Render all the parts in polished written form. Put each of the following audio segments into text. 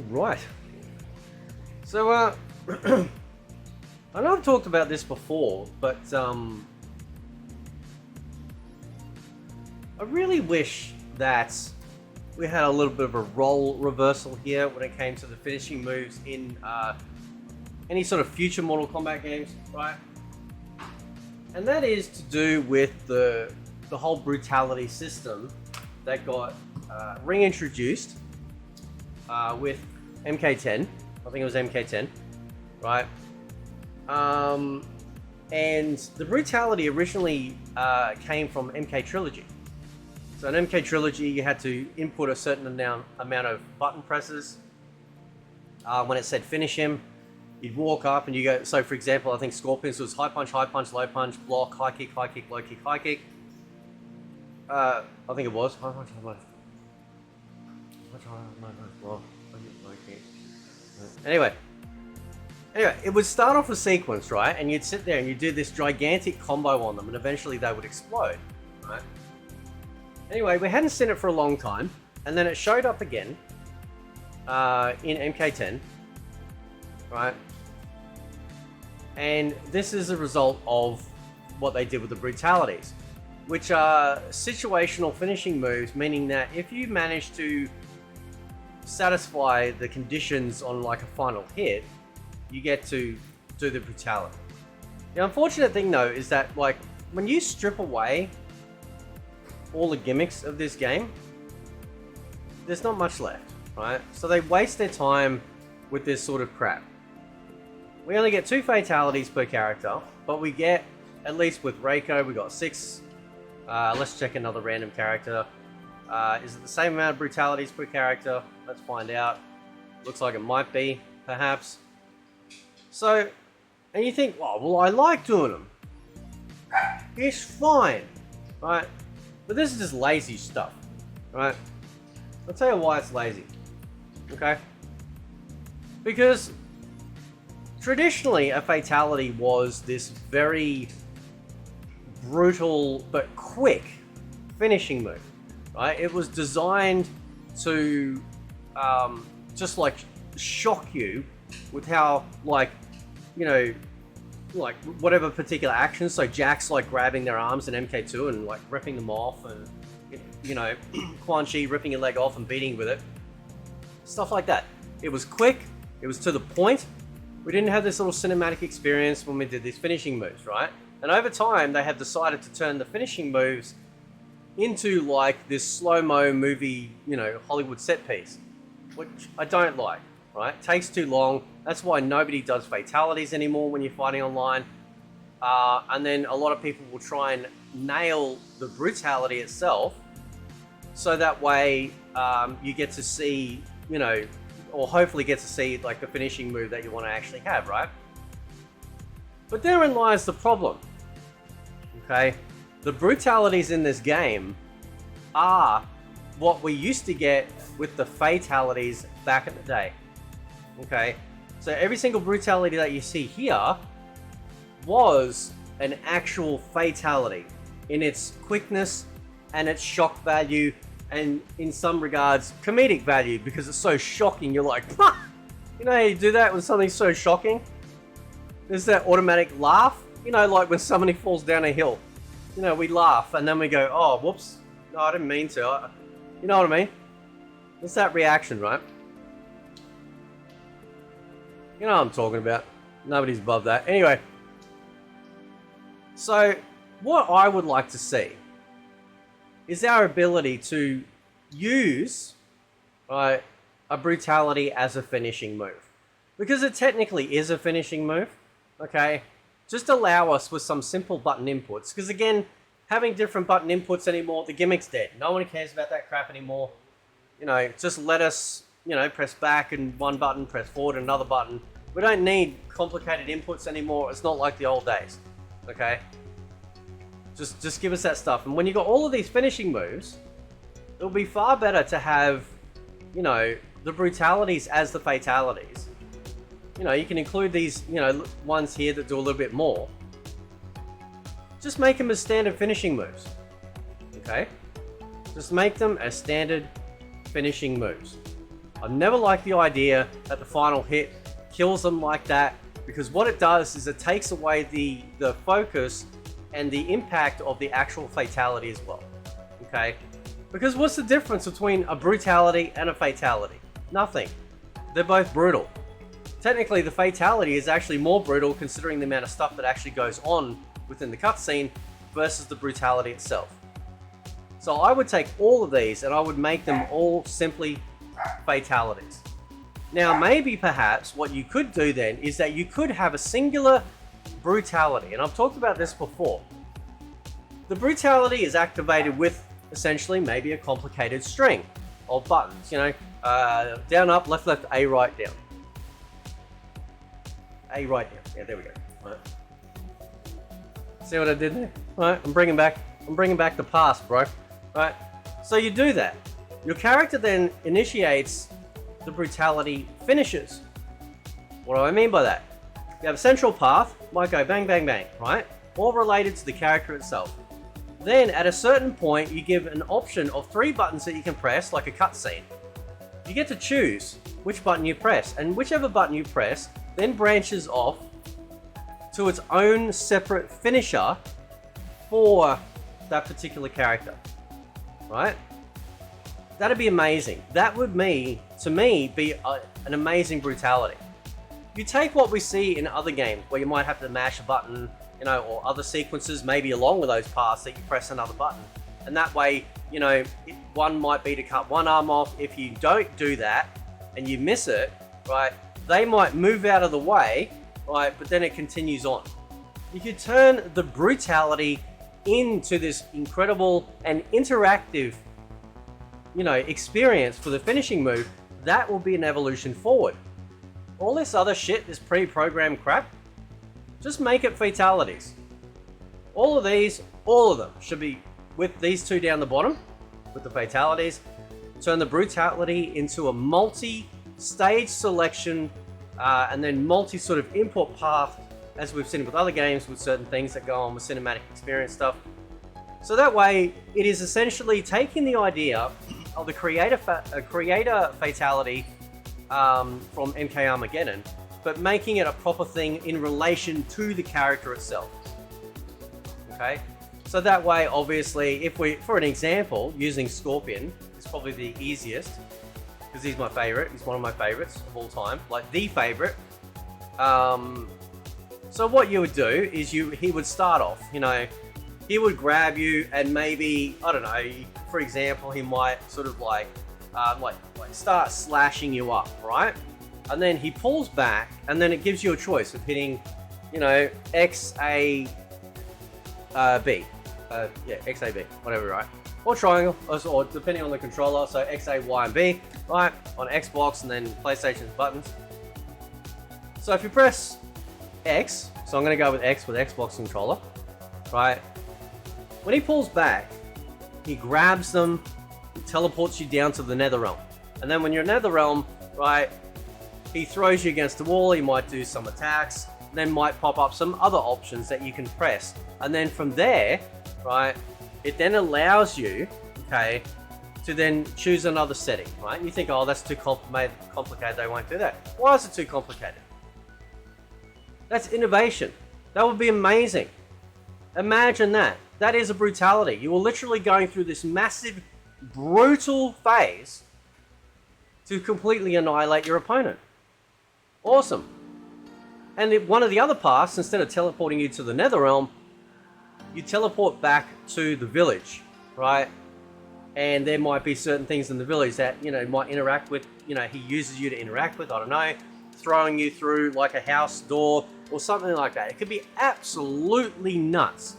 Right. So, I know I've talked about this before, but I really wish that we had a little bit of a role reversal here when it came to the finishing moves in any sort of future Mortal Kombat games, right? And that is to do with the whole brutality system that got reintroduced with MK10. I think it was MK10, right? And the brutality originally came from MK Trilogy. So in MK Trilogy, you had to input a certain amount of button presses. When it said finish him, you'd walk up and you go, so for example, I think Scorpion's was high punch, low punch, block, high kick, low kick, high kick. I think it was high punch, low punch. Anyway, it would start off a sequence, right? And you'd sit there and you'd do this gigantic combo on them, and eventually they would explode, right? Anyway, we hadn't seen it for a long time, and then it showed up again in MK10, right? And this is a result of what they did with the brutalities, which are situational finishing moves, meaning that if you manage to satisfy the conditions on like a final hit, you get to do the brutality. The unfortunate thing though is that like when you strip away all the gimmicks of this game, there's not much left, right? So they waste their time with this sort of crap. We only get 2 fatalities per character, but we get, at least with Reiko, we got 6. Let's check another random character. Is it the same amount of brutalities per character? Let's find out. Looks like it might be, perhaps. So, and you think, oh, well, I like doing them. It's fine, right? But this is just lazy stuff, right? I'll tell you why it's lazy, okay? Because traditionally, a fatality was this very brutal but quick finishing move, right? It was designed to just like shock you with how, like, you know, like whatever particular actions. So Jack's like grabbing their arms in MK2 and like ripping them off, and you know, Quan Chi ripping your leg off and beating with it, stuff like that. It was quick, it was to the point. We didn't have this little cinematic experience when we did these finishing moves, right? And over time, they have decided to turn the finishing moves into like this slow-mo movie, you know, Hollywood set piece, which I don't like, right? It takes too long. That's why nobody does fatalities anymore when you're fighting online. And then a lot of people will try and nail the brutality itself, so that way you get to see, you know, or hopefully get to see like the finishing move that you want to actually have, right? But therein lies the problem, okay? The brutalities in this game are what we used to get with the fatalities back in the day, okay? So every single brutality that you see here was an actual fatality in its quickness and its shock value, and in some regards comedic value, because it's so shocking. You're like, huh! You know how you do that when something's so shocking? There's that automatic laugh, you know, like when somebody falls down a hill. You know, we laugh and then we go, oh, whoops, no, I didn't mean to. You know what I mean? It's that reaction, right? You know what I'm talking about. Nobody's above that. Anyway, so what I would like to see is our ability to use a brutality as a finishing move. Because it technically is a finishing move, okay? Just allow us with some simple button inputs. Because again, having different button inputs anymore, the gimmick's dead. No one cares about that crap anymore. You know, just let us, you know, press back and one button, press forward another button. We don't need complicated inputs anymore. It's not like the old days, okay? Just give us that stuff. And when you got all of these finishing moves, it'll be far better to have, you know, the brutalities as the fatalities. You know, you can include these, you know, ones here that do a little bit more. just make them as standard finishing moves. Okay? Just make them as standard finishing moves. I've never liked the idea that the final hit kills them like that, because what it does is it takes away the focus and the impact of the actual fatality as well. Okay? Because what's the difference between a brutality and a fatality? Nothing. They're both brutal. Technically, the fatality is actually more brutal considering the amount of stuff that actually goes on within the cutscene versus the brutality itself. So I would take all of these and I would make them all simply fatalities. Now, maybe perhaps what you could do then is that you could have a singular brutality, and I've talked about this before. The brutality is activated with essentially maybe a complicated string of buttons, you know, down, up, left, left, A, right, down. A, right, down. Yeah, there we go. Right. See what I did there? Right, I'm bringing back the past, bro. Right, so you do that. Your character then initiates the brutality finishes. What do I mean by that? You have a central path, might go bang, bang, bang, right? All related to the character itself. Then at a certain point, you give an option of 3 buttons that you can press, like a cutscene. You get to choose which button you press, and whichever button you press then branches off to its own separate finisher for that particular character, right? That'd be amazing. That would to me, be an amazing brutality. You take what we see in other games where you might have to mash a button, you know, or other sequences, maybe along with those paths that you press another button. And that way, you know, one might be to cut one arm off. If you don't do that and you miss it, right, they might move out of the way, right, but then it continues on. You could turn the brutality into this incredible and interactive, you know, experience for the finishing move. That will be an evolution forward. All this other shit, this pre-programmed crap, just make it fatalities. All of them should be with these 2 down the bottom, with the fatalities. Turn the brutality into a multi-stage selection and then multi sort of input path, as we've seen with other games with certain things that go on with cinematic experience stuff. So that way, it is essentially taking the idea of the creator fatality from MK Armageddon, but making it a proper thing in relation to the character itself. Okay? So that way, obviously, if we, for an example, using Scorpion, is probably the easiest, because he's my favorite. He's one of my favorites of all time, like the favorite. So what you would do is he would start off, you know, he would grab you and maybe, I don't know, for example, he might sort of like start slashing you up, right? And then he pulls back, and then it gives you a choice of hitting, you know, X, A, B. Yeah, X, A, B, whatever, right? Or triangle, or depending on the controller, so X, A, Y, and B, right? On Xbox and then PlayStation's buttons. So if you press X, so I'm going to go with X with Xbox controller, right? When he pulls back, he grabs them, he teleports you down to the Nether Realm. And then when you're in Nether Realm, right, he throws you against the wall, he might do some attacks, then might pop up some other options that you can press. And then from there, right, it then allows you, okay, to then choose another setting, right? And you think, oh, that's too complicated, they won't do that. Why is it too complicated? That's innovation. That would be amazing. Imagine that. That is a brutality. You are literally going through this massive, brutal phase to completely annihilate your opponent. Awesome. And if one of the other paths, instead of teleporting you to the Netherrealm, you teleport back to the village, right? And there might be certain things in the village that, you know, might interact with, you know, he uses you to interact with, I don't know, throwing you through like a house door or something like that. It could be absolutely nuts,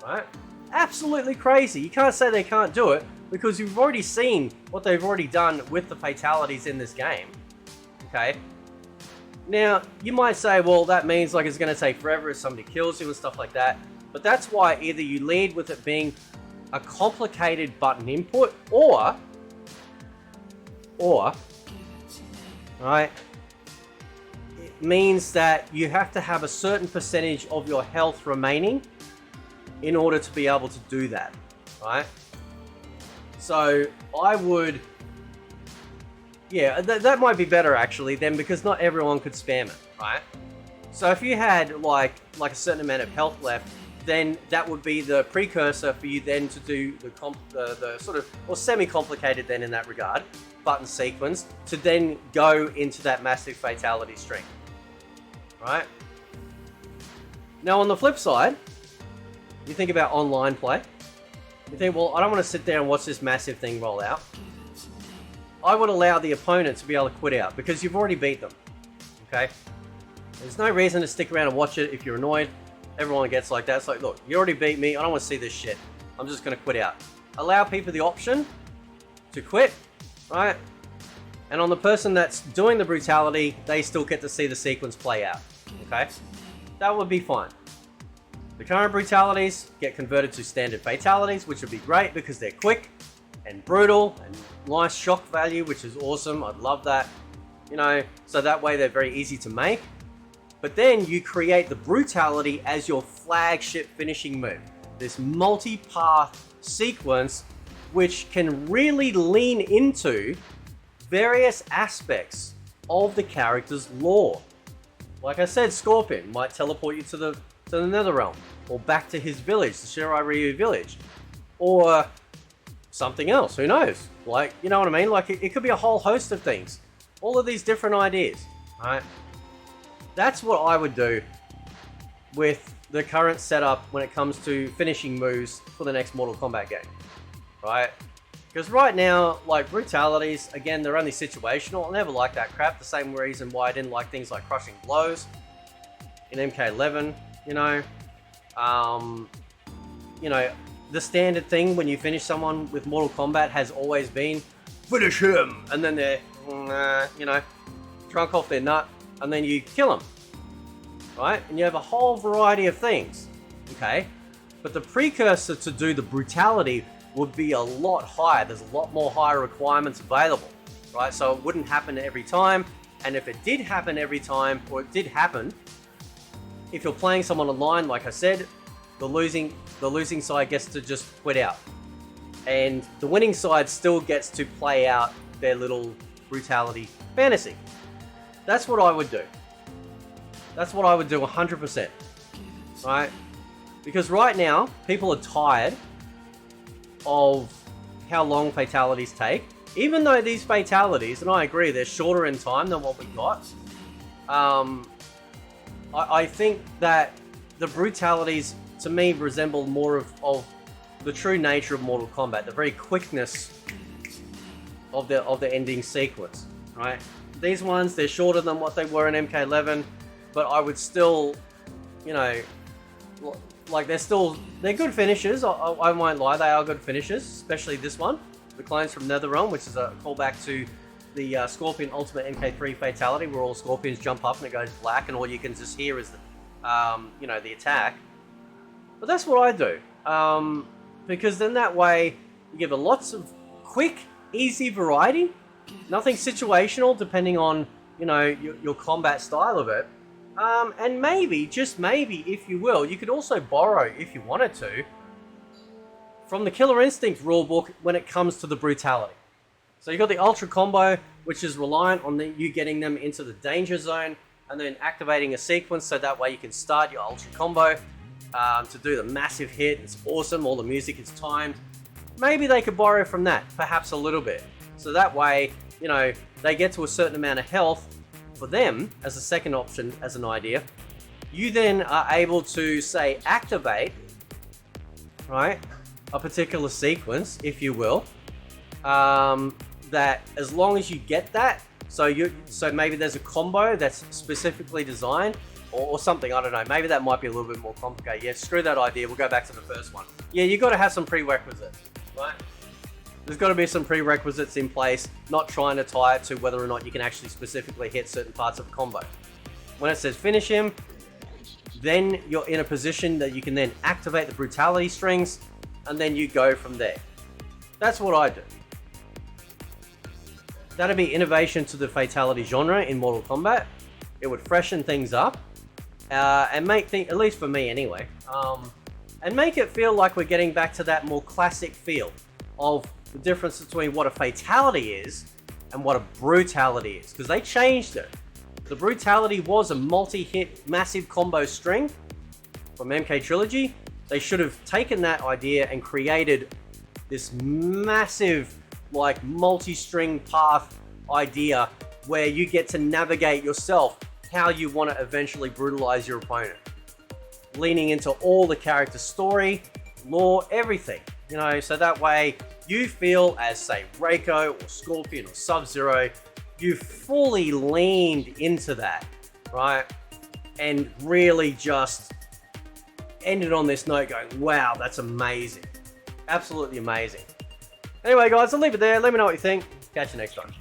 right? Absolutely crazy. You can't say they can't do it because you've already seen what they've already done with the fatalities in this game, okay? Now, you might say, well, that means like it's going to take forever if somebody kills you and stuff like that. But that's why either you lead with it being a complicated button input or, right, it means that you have to have a certain percentage of your health remaining in order to be able to do that, right? So I would, yeah, that might be better actually then, because not everyone could spam it, right? So if you had like a certain amount of health left, then that would be the precursor for you then to do the sort of, or semi-complicated then in that regard, button sequence to then go into that massive fatality string, right? Now on the flip side, you think about online play. You think, well, I don't want to sit there and watch this massive thing roll out. I would allow the opponent to be able to quit out because you've already beat them, okay? There's no reason to stick around and watch it if you're annoyed. Everyone gets like that. It's like, look, you already beat me. I don't want to see this shit. I'm just going to quit out. Allow people the option to quit, right? And on the person that's doing the brutality, they still get to see the sequence play out, okay? That would be fine. The current brutalities get converted to standard fatalities, which would be great because they're quick and brutal and nice shock value, which is awesome. I'd love that, you know, so that way they're very easy to make. But then you create the brutality as your flagship finishing move. This multi-path sequence, which can really lean into various aspects of the character's lore. Like I said, Scorpion might teleport you to the Netherrealm, or back to his village, the Shirai Ryu village, or something else, who knows? Like, you know what I mean? Like, it could be a whole host of things. All of these different ideas, right? That's what I would do with the current setup when it comes to finishing moves for the next Mortal Kombat game, right? Because right now, like, brutalities, again, they're only situational. I never liked that crap. The same reason why I didn't like things like crushing blows in MK11, you know. You know, the standard thing when you finish someone with Mortal Kombat has always been, finish him! And then they're, you know, drunk off their nut, and then you kill them, right? And you have a whole variety of things, okay? But the precursor to do the brutality would be a lot higher. There's a lot more higher requirements available, right? So it wouldn't happen every time. And if it did happen every time, or it did happen, if you're playing someone online, like I said, the losing side gets to just quit out. And the winning side still gets to play out their little brutality fantasy. That's what I would do. That's what I would do 100%, right? Because right now, people are tired of how long fatalities take. Even though these fatalities, and I agree, they're shorter in time than what we got. I think that the brutalities, to me, resemble more of the true nature of Mortal Kombat, the very quickness of the ending sequence, right? These ones, they're shorter than what they were in MK11, but I would still, you know, like they're good finishes. I won't lie, they are good finishes, especially this one, the Clones from Netherrealm, which is a callback to the Scorpion Ultimate MK3 Fatality, where all Scorpions jump up and it goes black, and all you can just hear is the, you know, the attack. But that's what I do, because then that way you give it lots of quick, easy variety, nothing situational, depending on, you know, your combat style of it. And maybe, just maybe, if you will, you could also borrow, if you wanted to, from the Killer Instinct rulebook when it comes to the brutality. So you've got the Ultra Combo, which is reliant on you getting them into the danger zone, and then activating a sequence so that way you can start your Ultra Combo to do the massive hit. It's awesome, all the music is timed. Maybe they could borrow from that, perhaps a little bit. So that way, you know, they get to a certain amount of health for them as a second option, as an idea. You then are able to, say, activate, right, a particular sequence, if you will, that as long as you get that, so maybe there's a combo that's specifically designed, or something, I don't know, maybe that might be a little bit more complicated. Yeah, screw that idea, we'll go back to the first one. Yeah, you got to have some prerequisites, right? There's got to be some prerequisites in place, not trying to tie it to whether or not you can actually specifically hit certain parts of a combo. When it says finish him, then you're in a position that you can then activate the brutality strings, and then you go from there. That's what I do. That'd be innovation to the fatality genre in Mortal Kombat. It would freshen things up, and make things, at least for me anyway, and make it feel like we're getting back to that more classic feel of the difference between what a fatality is and what a brutality is, because they changed it. The brutality was a multi-hit massive combo string from MK Trilogy. They should have taken that idea and created this massive like multi-string path idea where you get to navigate yourself how you want to eventually brutalize your opponent, leaning into all the character story, lore, everything, you know, so that way you feel as, say, Reiko or Scorpion or Sub-Zero, you fully leaned into that, right? And really just ended on this note going, wow, that's amazing. Absolutely amazing. Anyway, guys, I'll leave it there. Let me know what you think. Catch you next time.